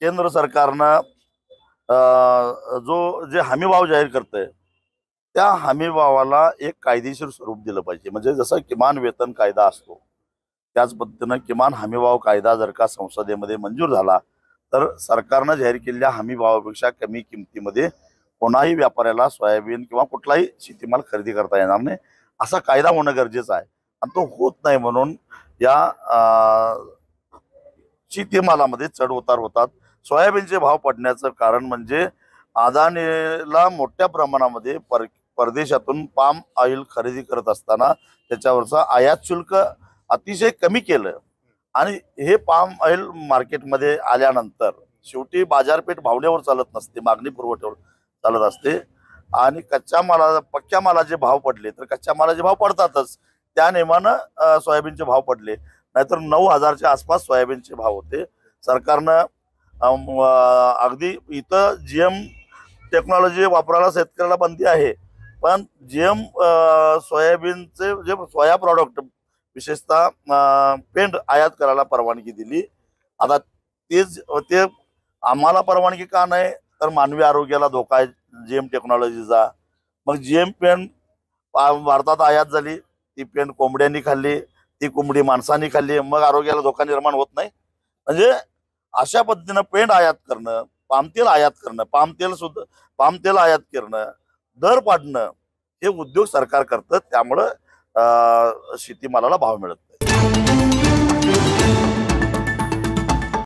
केंद्र सरकारनं जे हमी भाव जाहीर करतंय त्या हमी भावाला एक कायदेशीर स्वरूप दिलं पाहिजे। म्हणजे जसं किमान वेतन कायदा असतो त्याच पद्धतीनं किमान हमी भाव कायदा जर का संसदेमध्ये मंजूर झाला तर सरकारनं जाहीर केलेल्या हमी भावापेक्षा कमी किमतीमध्ये कोणाही व्यापाऱ्याला सोयाबीन किंवा कुठलाही शेतीमाल खरेदी करता येणार नाही, असा कायदा होणं गरजेचं आहे। आणि तो होत नाही म्हणून या शेतीमालामध्ये चढ उतार होतात। सोयाबीनचे भाव पडण्याचं कारण म्हणजे अदानीला मोठ्या प्रमाणामध्ये परदेशातून पाम ऑइल खरेदी करत असताना त्याच्यावरचा आयात शुल्क अतिशय कमी केलं आणि हे पाम ऑइल मार्केटमध्ये आल्यानंतर शेवटी बाजारपेठ भावनेवर चालत नसते, मागणी पुरवठ्यावर चालत असते। आणि पक्क्या मालाचे भाव पडले तर कच्च्या मालाचे भाव पडतातच, त्या नेमानं सोयाबीनचे भाव पडले, नाहीतर 9,000च्या आसपास सोयाबीनचे भाव होते। सरकारनं अगदी इथं जीएम टेक्नॉलॉजी वापरायला शेतकऱ्याला बंदी आहे, पण जीएम सोयाबीनचे जे सोया प्रॉडक्ट विशेषतः पेंड आयात करायला परवानगी दिली। आता ते आम्हाला परवानगी का नाही, तर मानवी आरोग्याला धोका आहे जीएम टेक्नॉलॉजीचा। मग जीएम पेंड भारतात आयात झाली, ती पेंड कोंबड्यांनी खाल्ली, ती कोंबडी माणसांनी खाल्ली, मग आरोग्याला धोका निर्माण होत नाही। म्हणजे अशा पद्धतीनं पेंड आयात करणं, पामतेल आयात करणं, पामतेल आयात करणं, दर पाडणं हे उद्योग सरकार करतं, त्यामुळं शेतीमालाला भाव मिळत नाही।